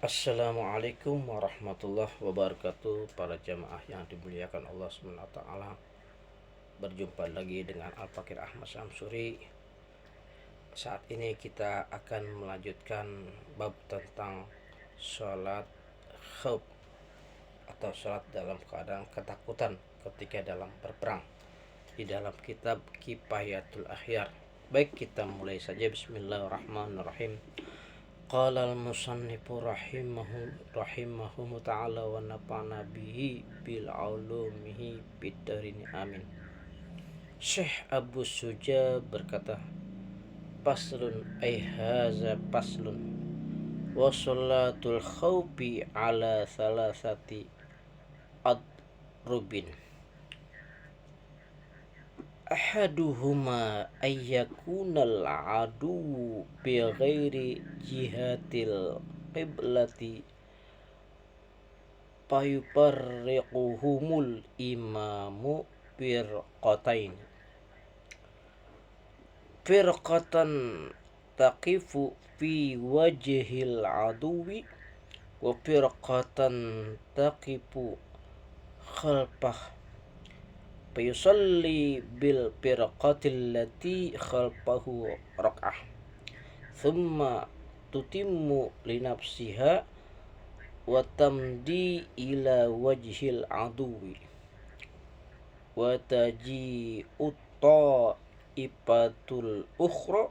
Assalamualaikum warahmatullahi wabarakatuh. Para jamaah yang dimuliakan Allah SWT, berjumpa lagi dengan Al-Fakir Ahmad Syamsuri. Saat ini kita akan melanjutkan bab tentang sholat khauf atau sholat dalam keadaan ketakutan ketika dalam berperang di dalam kitab Kifayatul Akhyar. Baik, kita mulai saja. Bismillahirrahmanirrahim. Qala al-musannifu rahimahu ta'ala wa nafa'na bihi bil ulumihi bid-darini amin. Syekh Abu Suja berkata, Paslun ay haza paslun wa salatul khawfi ala salasati adrubin. Ahaduhuma ayyakunal adu bi ghairi jihatil qiblati fayufarriquhumul imamu firqatain, firqatan taqifu fi wajhil aduwi wa firqatan taqifu khalfah fayusalli bil firqatil lati khalfahu rak'ah thumma tutimmu li nafsiha wa tamdi ila wajhil aduwi wa taji'u ta'ifatul ukhra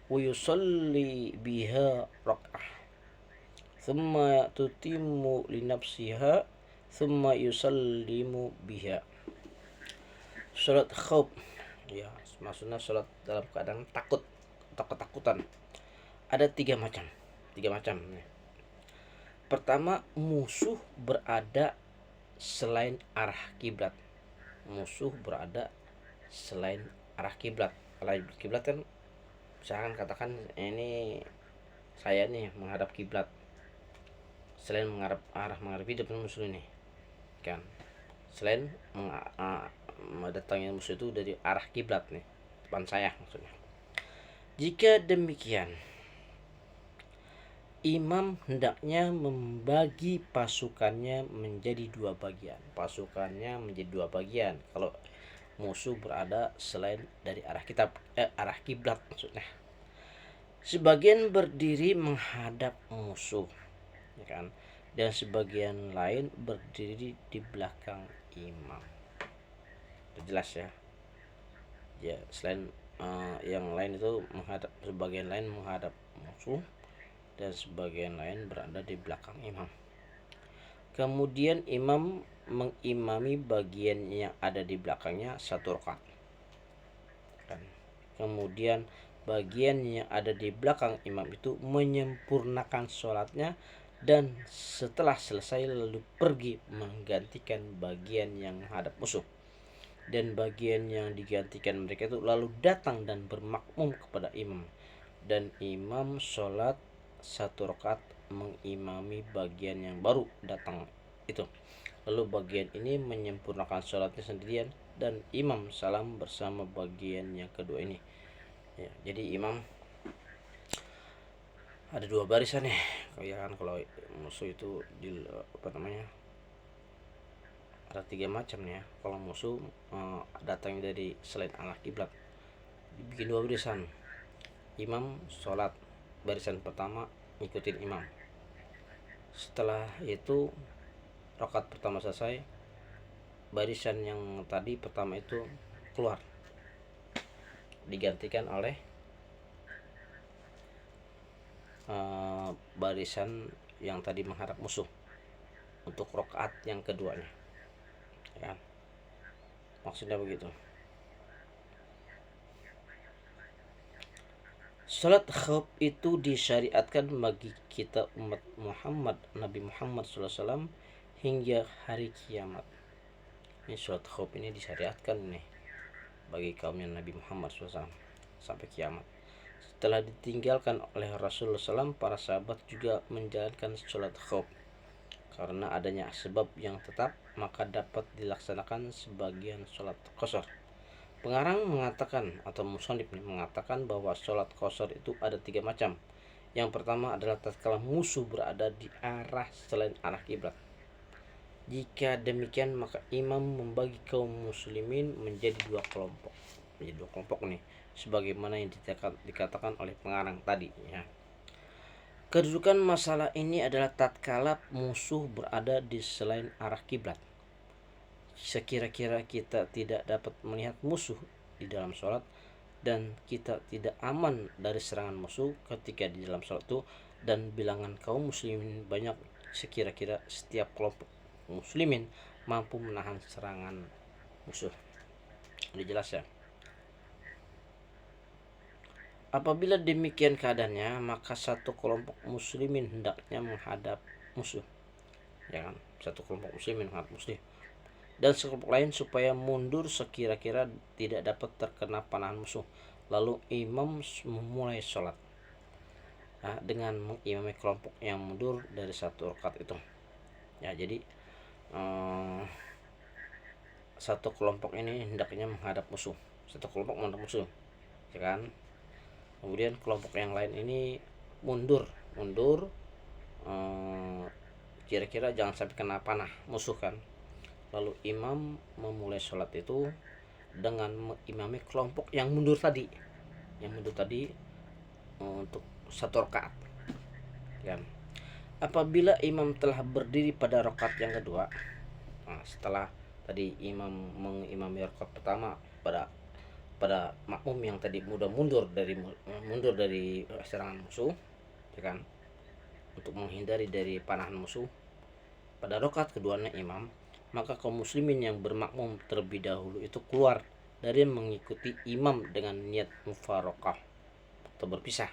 wa yusalli biha rak'ah thumma tutimmu li nafsiha thumma yusallimu biha. Salat khauf, ya, maksudnya salat dalam keadaan takut atau ketakutan. Ada tiga macam. Pertama, musuh berada selain arah kiblat. Musuh berada selain arah kiblat. Arah kiblat kan, misalkan katakan ini saya nih menghadap kiblat, selain menghadap hidup musuh ini, kan? Selain mendatangi musuh itu dari arah kiblat nih, depan saya maksudnya. Jika demikian, imam hendaknya membagi pasukannya menjadi dua bagian. Kalau musuh berada selain dari arah kiblat maksudnya. Sebagian berdiri menghadap musuh, ya kan? Dan sebagian lain berdiri di belakang imam. Jelas ya. Ya, selain yang lain itu sebagian lain menghadap musuh dan sebagian lain berada di belakang imam. Kemudian imam mengimami bagian yang ada di belakangnya satu rakaat. Kemudian bagian yang ada di belakang imam itu menyempurnakan sholatnya, dan setelah selesai lalu pergi menggantikan bagian yang menghadap musuh. Dan bagian yang digantikan mereka itu lalu datang dan bermakmum kepada imam, dan imam sholat satu rakaat mengimami bagian yang baru datang itu. Lalu bagian ini menyempurnakan sholatnya sendirian, dan imam salam bersama bagian yang kedua ini, ya. Jadi imam ada dua barisan nih, ya kan? Kalau musuh itu ada tiga macam ya. Kalau musuh datang dari selain arah kiblat, dibikin dua barisan. Imam sholat barisan pertama ngikutin imam. Setelah itu rakaat pertama selesai, barisan yang tadi pertama itu keluar, digantikan oleh barisan yang tadi menghadap musuh untuk rakaat yang keduanya, ya. Maksudnya begitu. Salat khauf itu disyariatkan bagi kita umat Muhammad, Nabi Muhammad SAW, hingga hari kiamat. Ini salat khauf ini disyariatkan nih bagi kaumnya Nabi Muhammad SAW sampai kiamat. Setelah ditinggalkan oleh Rasulullah SAW, para sahabat juga menjalankan sholat khauf. Karena adanya sebab yang tetap, maka dapat dilaksanakan sebagian sholat qasar. Pengarang mengatakan, atau musannif mengatakan, bahwa sholat qasar itu ada tiga macam. Yang pertama adalah tatkala musuh berada di arah selain arah kiblat. Jika demikian maka imam membagi kaum muslimin menjadi dua kelompok. Menjadi dua kelompok nih, sebagaimana yang dikatakan oleh pengarang tadi ya. Kedudukan masalah ini adalah tatkala musuh berada di selain arah kiblat. Sekira-kira kita tidak dapat melihat musuh di dalam sholat dan kita tidak aman dari serangan musuh ketika di dalam sholat itu, dan bilangan kaum muslimin banyak, sekira-kira setiap kelompok muslimin mampu menahan serangan musuh. Udah jelas ya. Apabila demikian keadaannya, maka satu kelompok muslimin hendaknya menghadap musuh, ya kan? Satu kelompok muslimin menghadap musuh, dan sekelompok lain supaya mundur sekira-kira tidak dapat terkena panahan musuh. Lalu imam memulai sholat dengan mengimami kelompok yang mundur dari satu rakaat itu. Ya, jadi satu kelompok ini hendaknya menghadap musuh, satu kelompok menghadap musuh, ya kan? Kemudian kelompok yang lain ini mundur kira-kira jangan sampai kena panah musuh kan. Lalu imam memulai sholat itu dengan mengimami kelompok yang mundur tadi, untuk satu rakaat kan. Apabila imam telah berdiri pada rakaat yang kedua, setelah tadi imam mengimami rakaat pertama pada makmum yang tadi mudah mundur dari serangan musuh, ya kan, untuk menghindari dari panahan musuh. Pada rakaat keduanya imam, maka kaum muslimin yang bermakmum terlebih dahulu itu keluar dari mengikuti imam dengan niat mufaraqah atau berpisah.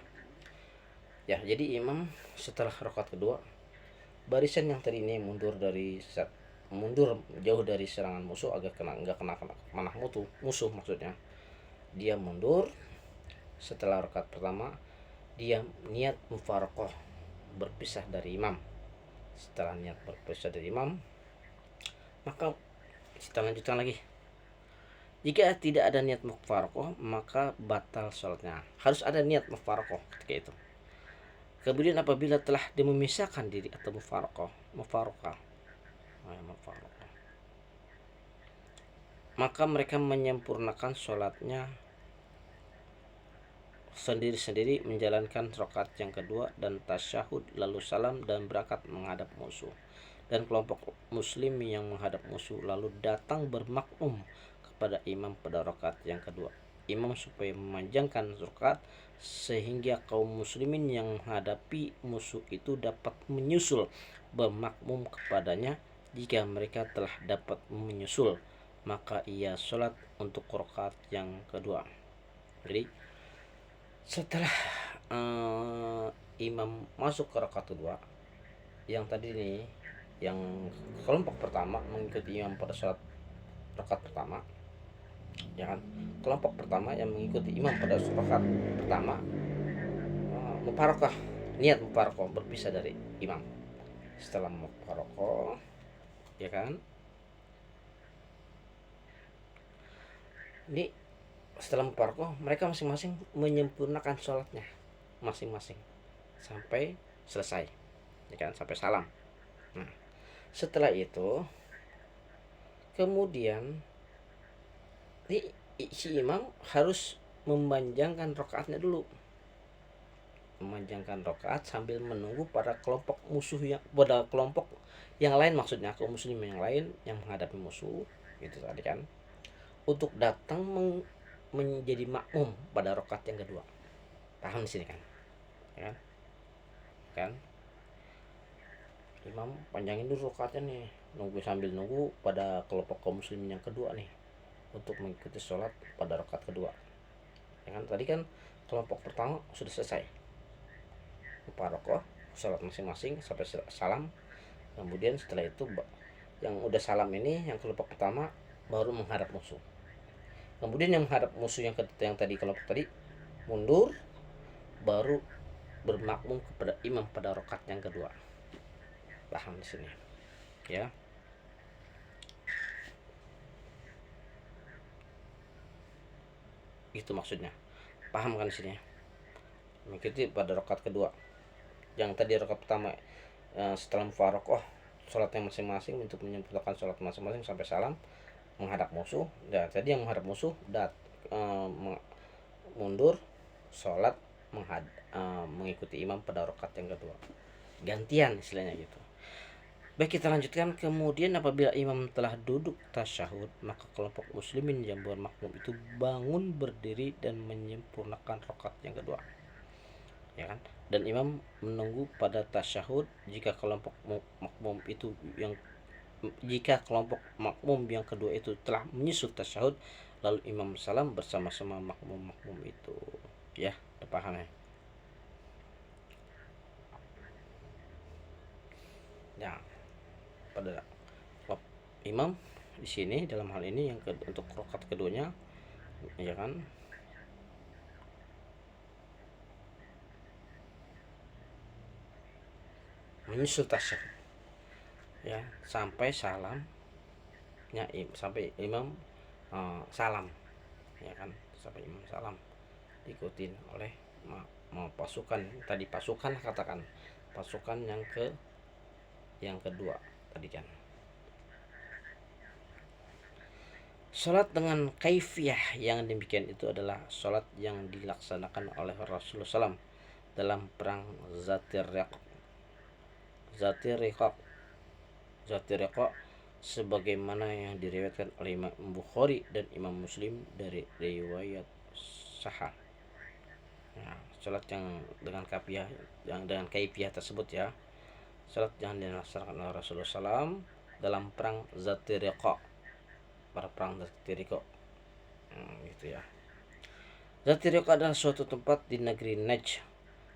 Ya, jadi imam setelah rakaat kedua, barisan yang tadi ini mundur jauh dari serangan musuh agar enggak kena panah musuh maksudnya. Dia mundur setelah rakaat pertama, dia niat mufaraqah, berpisah dari imam. Setelah niat berpisah dari imam, maka kita lanjutkan lagi. Jika tidak ada niat mufaraqah, maka batal sholatnya. Harus ada niat mufaraqah ketika itu. Kemudian apabila telah memisahkan diri atau mufaraqah, maka mereka menyempurnakan sholatnya sendiri-sendiri, menjalankan rakaat yang kedua dan tasyahud, lalu salam dan berangkat menghadap musuh. Dan kelompok muslim yang menghadap musuh lalu datang bermakmum kepada imam pada rakaat yang kedua. Imam supaya memanjangkan rakaat sehingga kaum muslimin yang menghadapi musuh itu dapat menyusul bermakmum kepadanya. Jika mereka telah dapat menyusul, maka ia sholat untuk rakaat yang kedua. Jadi setelah imam masuk ke rakaat kedua, yang tadi nih, yang kelompok pertama mengikuti imam pada sholat rakaat pertama, ya kan? Kelompok pertama yang mengikuti imam pada rakaat pertama niat mufaraqah, berpisah dari imam. Setelah mufaraqah, ya kan, ini setelah mufaraqah mereka masing-masing menyempurnakan sholatnya masing-masing sampai selesai, ya kan, sampai salam. Nah, setelah itu kemudian si imam harus memanjangkan rakaatnya dulu, memanjangkan rakaat sambil menunggu pada kelompok yang lain, maksudnya kaum muslim yang lain yang menghadapi musuh itu tadi kan, untuk datang menjadi makmum pada rakaat yang kedua. Paham di sini kan? Ya kan? Imam panjangin dulu rakaatnya nih, sambil nunggu pada kelompok kaum muslimin yang kedua nih untuk mengikuti sholat pada rakaat kedua. Ya kan, tadi kan kelompok pertama sudah selesai mufaraqah, sholat masing-masing sampai salam. Kemudian setelah itu yang udah salam ini, yang kelompok pertama baru menghadap musuh. Kemudian yang menghadap musuh yang tadi kelompok tadi mundur, baru bermakmum kepada imam pada rakaat yang kedua. Paham di sini ya? Itu maksudnya. Paham kan di sini? Mengikuti pada rakaat kedua. yang tadi rakaat pertama setelah mufarokoh sholatnya masing-masing untuk menyempurnakan sholat masing-masing sampai salam menghadap musuh. Dan tadi yang menghadap musuh mundur sholat mengikuti imam pada rakaat yang kedua, gantian istilahnya gitu. Baik, kita lanjutkan. Kemudian apabila imam telah duduk tasyahud, maka kelompok muslimin yang bermakmum itu bangun berdiri dan menyempurnakan rakaat yang kedua, ya kan? Dan imam menunggu pada tasyahud. Jika kelompok makmum yang kedua itu telah menyusul tasyahud, lalu imam salam bersama-sama makmum itu. Ya, udah paham ya? Ya, pada imam di sini dalam hal ini untuk rakaat keduanya, ya kan, menyusul tasyahud ya sampai sampai imam salam, ya kan, sampai imam salam diikutin oleh pasukan tadi, katakan pasukan yang kedua tadi kan. Salat dengan kaifiyah yang demikian itu adalah salat yang dilaksanakan oleh Rasulullah SAW dalam perang Zatir Riqaq sebagaimana yang diriwayatkan oleh Imam Bukhari dan Imam Muslim dari riwayat sahih. Nah, salat yang dengan kaifiyah tersebut ya, salat yang dilaksanakan oleh Rasulullah SAW dalam perang Zatir Riqaq, pada perang Zatir Riqaq gitu ya. Zatir Riqaq adalah suatu tempat di negeri Najd.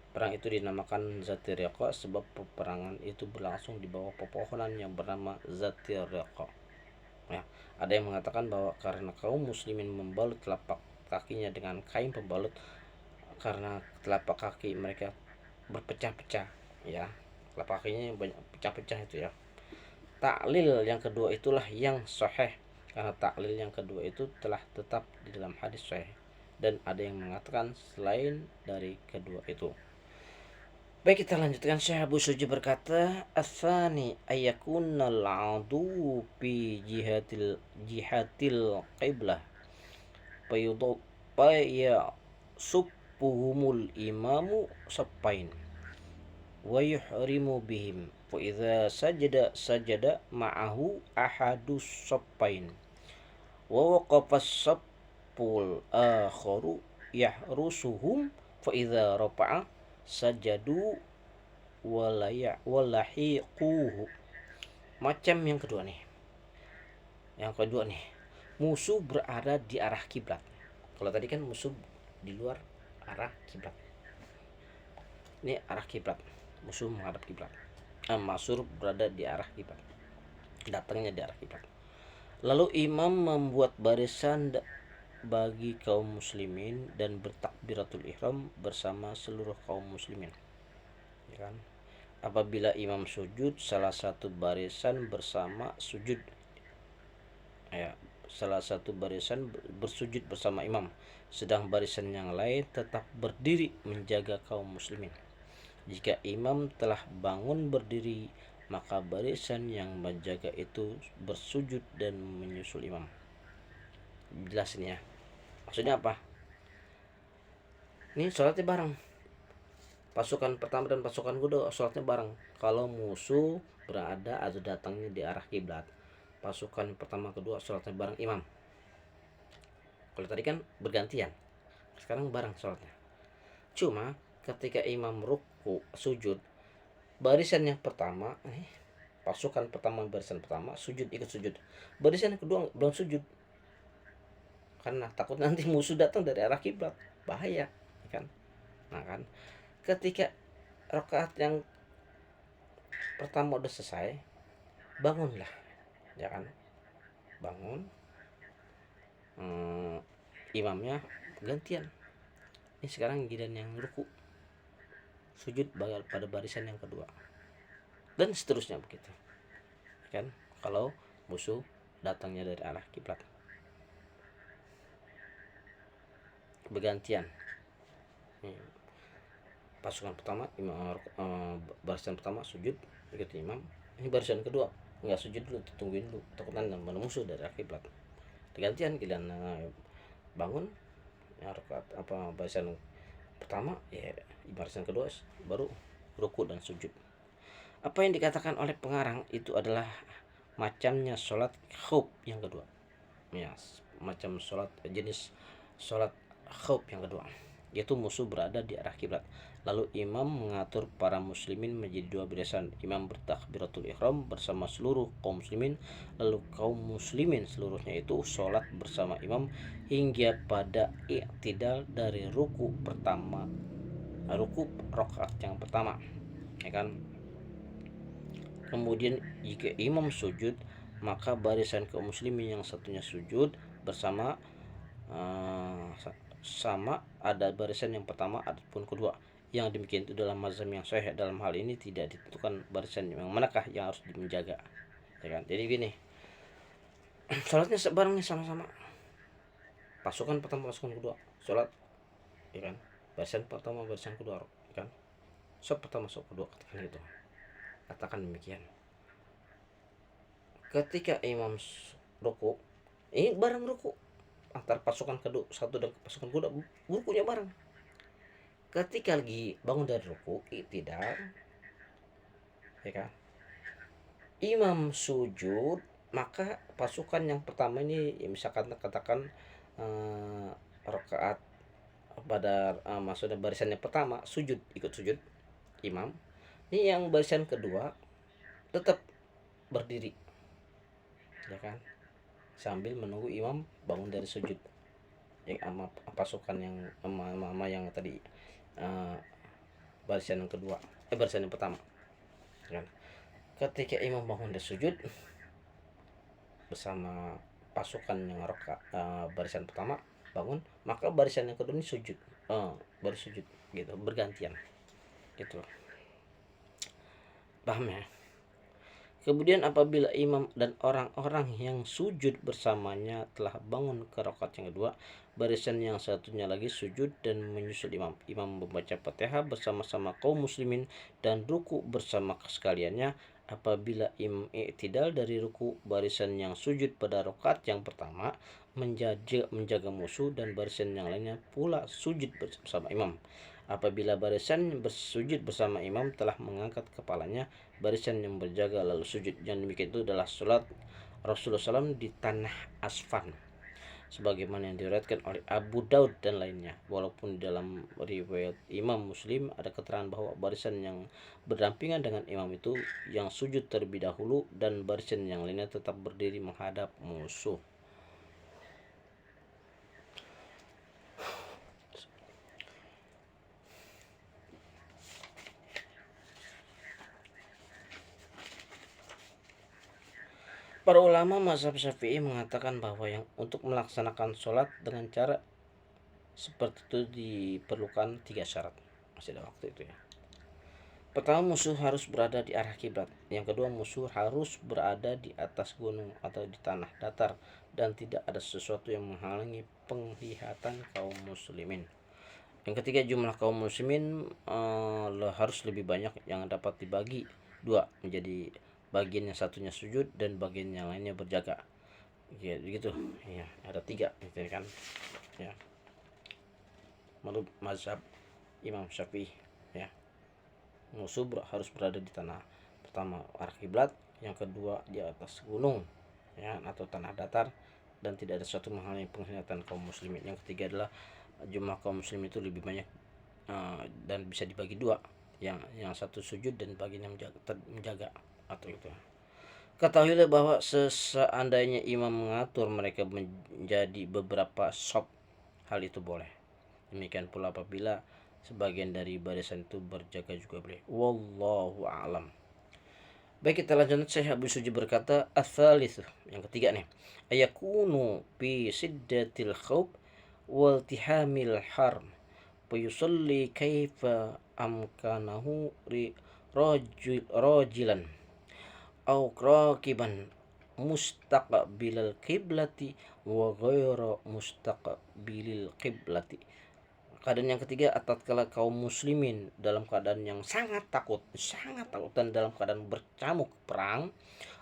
Perang itu dinamakan Zatir Riqaq sebab peperangan itu berlangsung di bawah pepohonan yang bernama Zatir Riqaq. Ya, ada yang mengatakan bahwa karena kaum muslimin membalut telapak kakinya dengan kain pembalut karena telapak kaki mereka berpecah-pecah, ya, telapak kakinya banyak pecah-pecah itu ya. Taklil yang kedua itulah yang sahih, karena taklil yang kedua itu telah tetap di dalam hadis sahih, dan ada yang mengatakan selain dari kedua itu. Baik, kita lanjutkan. Syekh Abu Suji berkata, "Atsani ayakunal adu fi jihatil qiblah faya subbuhumul imamu sapain wa yuhrimu bihim wa idza sajada ma'ahu ahadus sapain wa waqafa sappul akharu yahrusuhum fa idza rafa'a sajadu walahiquhu." Macam yang kedua nih. Musuh berada di arah kiblat. Kalau tadi kan musuh di luar arah kiblat. Ini arah kiblat. Musuh menghadap kiblat. Musuh berada di arah kiblat. Datangnya di arah kiblat. Lalu imam membuat barisan bagi kaum muslimin dan bertakbiratul ihram bersama seluruh kaum muslimin, ya kan? Apabila imam sujud, salah satu barisan bersujud bersama imam, sedang barisan yang lain tetap berdiri menjaga kaum muslimin. Jika imam telah bangun berdiri, maka barisan yang menjaga itu bersujud dan menyusul imam. Jelas ini ya. Maksudnya apa? Ini sholatnya bareng. Pasukan pertama dan pasukan kedua sholatnya bareng. Kalau musuh berada atau datangnya di arah kiblat, pasukan pertama kedua sholatnya bareng imam. Kalau tadi kan bergantian, sekarang bareng sholatnya. Cuma ketika imam ruku sujud, barisan yang pertama pasukan pertama barisan pertama sujud, ikut sujud. Barisan yang kedua belum sujud, karena takut nanti musuh datang dari arah kiblat, bahaya kan. Nah kan, ketika rakaat yang pertama udah selesai, bangunlah, ya kan, bangun, imamnya gantian. Ini sekarang giliran yang ruku sujud pada barisan yang kedua, dan seterusnya begitu kan, kalau musuh datangnya dari arah kiblat, bergantian. pasukan pertama imam, barisan pertama sujud ikut imam, ini barisan kedua nggak sujud dulu, tungguin dulu, takutnya mana musuh dari kiblat, gantian kalian bangun ya rakaat apa barisan pertama ya, barisan kedua baru ruku dan sujud. Apa yang dikatakan oleh pengarang itu adalah macamnya sholat khauf yang kedua, ya macam sholat jenis sholat khauf yang kedua, yaitu musuh berada di arah kiblat. Lalu imam mengatur para muslimin menjadi dua barisan. Imam bertakbiratul ihram bersama seluruh kaum muslimin, lalu kaum muslimin seluruhnya itu sholat bersama imam hingga pada i'tidal dari ruku pertama, ruku rakaat yang pertama, ya kan. Kemudian jika imam sujud, maka barisan kaum muslimin yang satunya sujud bersama, sama ada barisan yang pertama ataupun kedua. Yang demikian itu dalam mazhab yang sahih. Dalam hal ini tidak ditentukan barisan yang manakah yang harus menjaga, ya kan. Jadi gini, sholatnya sebarang nih sama-sama, pasukan pertama pasukan kedua sholat, ya kan, barisan pertama barisan kedua, ya kan, sop pertama sop kedua, katakan gitu, katakan demikian. Ketika imam ruku, ini bareng ruku antar pasukan kedua satu dan pasukan kedua, rukunya bareng. Ketika lagi bangun dari ruku tidak, ya kan, imam sujud, maka pasukan yang pertama ini ya misalkan katakan rakaat pada maksudnya barisan yang pertama sujud, ikut sujud imam, ini yang barisan kedua tetap berdiri, ya kan, sambil menunggu imam bangun dari sujud, ya, sama pasukan yang sama yang tadi barisan yang kedua, barisan yang pertama, ya kan. Ketika imam bangun dari sujud bersama pasukan yang barisan pertama bangun, maka barisan yang kedua ini sujud, baru sujud gitu, bergantian gitu, paham ya. Kemudian apabila imam dan orang-orang yang sujud bersamanya telah bangun ke rakaat yang kedua, barisan yang satunya lagi sujud dan menyusul imam. Imam membaca Fatihah bersama-sama kaum muslimin dan ruku bersama sekaliannya. Apabila imam i'tidal dari ruku, barisan yang sujud pada rakaat yang pertama menjaga musuh dan barisan yang lainnya pula sujud bersama imam. Apabila barisan bersujud bersama imam telah mengangkat kepalanya, barisan yang berjaga lalu sujud. Yang demikian itu adalah sholat Rasulullah SAW di tanah Asfan, sebagaimana yang diriwayatkan oleh Abu Daud dan lainnya. Walaupun di dalam riwayat Imam Muslim ada keterangan bahwa barisan yang berdampingan dengan imam itu yang sujud terlebih dahulu dan barisan yang lainnya tetap berdiri menghadap musuh. Para ulama mazhab Syafi'i mengatakan bahwa yang untuk melaksanakan sholat dengan cara seperti itu diperlukan 3 syarat. Masih ada waktu itu ya. Pertama, musuh harus berada di arah kiblat. Yang kedua, musuh harus berada di atas gunung atau di tanah datar dan tidak ada sesuatu yang menghalangi penglihatan kaum muslimin. Yang ketiga, jumlah kaum muslimin harus lebih banyak, yang dapat dibagi dua menjadi bagian yang satunya sujud dan bagian yang lainnya berjaga, ya gitu ya, ada 3 gitu kan ya, menurut mazhab Imam Syafi'i ya. Musuh harus berada di tanah pertama arah kiblat, yang kedua di atas gunung ya atau tanah datar dan tidak ada suatu menghalangi penglihatan kaum muslimin. Yang ketiga adalah jumlah kaum muslim itu lebih banyak dan bisa dibagi dua, yang satu sujud dan bagian yang menjaga atau itu. Ketahuilah bahwa seandainya imam mengatur mereka menjadi beberapa sop, hal itu boleh. Demikian pula apabila sebagian dari barisan itu berjaga juga boleh. Wallahu a'lam. Baik, kita lanjutkan. Syekh Abu Suji berkata, ats-tsalits, yang ketiga nih, ayakunu fi siddatil khauf wal tihamil harm fayusalli kaifa amkanahu rajilan au rakiban mustaqbilal qiblati wa ghairu mustaqbilil qiblati. Keadaan yang ketiga, tatkala kaum muslimin dalam keadaan yang sangat takut dan dalam keadaan bercamuk perang,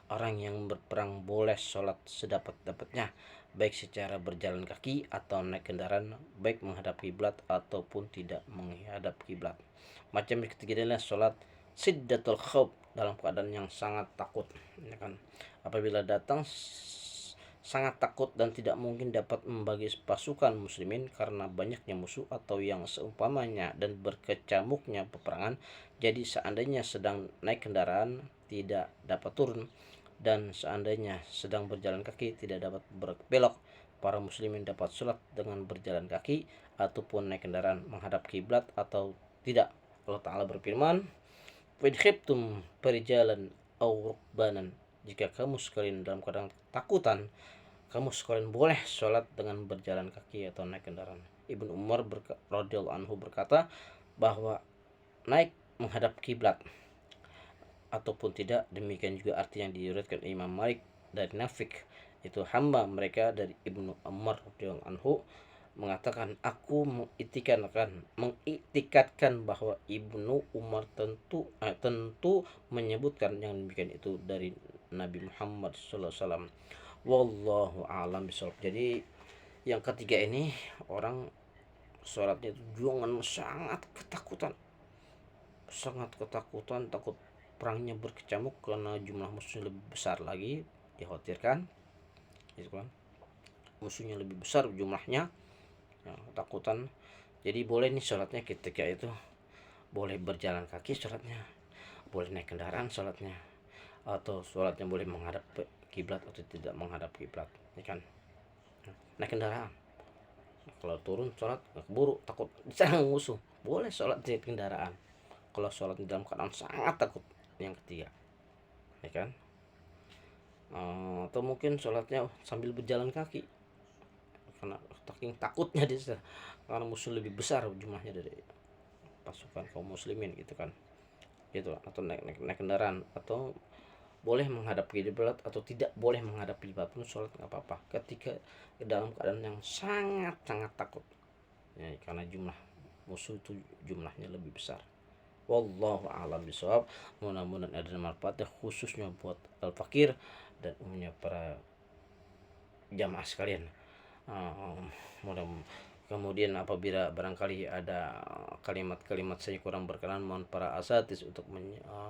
orang yang berperang boleh sholat sedapat-dapatnya, baik secara berjalan kaki atau naik kendaraan, baik menghadap kiblat ataupun tidak menghadap kiblat. Macam yang ketiga adalah sholat siddatul khauf, dalam keadaan yang sangat takut, ya kan. Apabila datang sangat takut dan tidak mungkin dapat membagi pasukan muslimin karena banyaknya musuh atau yang seumpamanya dan berkecamuknya peperangan. Jadi seandainya sedang naik kendaraan tidak dapat turun, dan seandainya sedang berjalan kaki tidak dapat berbelok, para muslimin dapat sholat dengan berjalan kaki ataupun naik kendaraan menghadap kiblat atau tidak. Allah Ta'ala berfirman, "Wa khiftum farijalan aw rukbanan." Jika kamu sekalian dalam keadaan takutan, kamu sekalian boleh sholat dengan berjalan kaki atau naik kendaraan. Ibnu Umar radhiyallahu anhu berkata bahwa naik menghadap kiblat ataupun tidak, demikian juga arti yang diriwayatkan Imam Malik dari Nafik, itu hamba mereka dari Ibnu Umar radhiyallahu anhu mengatakan, aku mengiktikadkan bahwa Ibnu Umar tentu menyebutkan yang demikian itu dari Nabi Muhammad sallallahu alaihi wasallam. Wallahu a'lam bishawab. Jadi yang ketiga ini, orang sholatnya itu jangan sangat ketakutan, takut perangnya berkecamuk karena jumlah musuhnya lebih besar lagi, dikhawatirkan gitu kan, musuhnya lebih besar jumlahnya, ya, ketakutan. Jadi boleh nih sholatnya ketika itu, boleh berjalan kaki sholatnya, boleh naik kendaraan sholatnya, atau sholatnya boleh menghadap kiblat atau tidak menghadap kiblat, ya kan. Naik kendaraan, kalau turun sholat nggak keburu, takut diserang musuh, boleh sholat di kendaraan. Kalau sholat dalam keadaan sangat takut, yang ketiga, ya kan. Atau mungkin sholatnya sambil berjalan kaki karena saking takutnya dia, karena musuh lebih besar jumlahnya dari pasukan kaum muslimin gitu kan, gitu. Atau naik kendaraan, atau boleh menghadap kiblat atau tidak boleh menghadap kiblat pun sholat nggak apa-apa ketika dalam keadaan yang sangat takut, ya, karena jumlah musuh itu jumlahnya lebih besar. Wallahu a'lam bishawab. Mudah-mudahan ada manfaatnya khususnya buat al-fakir dan umumnya para jamaah sekalian. Mudah Kemudian apabila barangkali ada kalimat-kalimat saya kurang berkenan, mohon para asatis untuk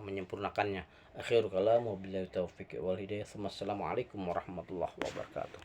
menyempurnakannya. Akhirul kalam wabillahi taufiq wal hidayah. Wassalamualaikum warahmatullahi wabarakatuh.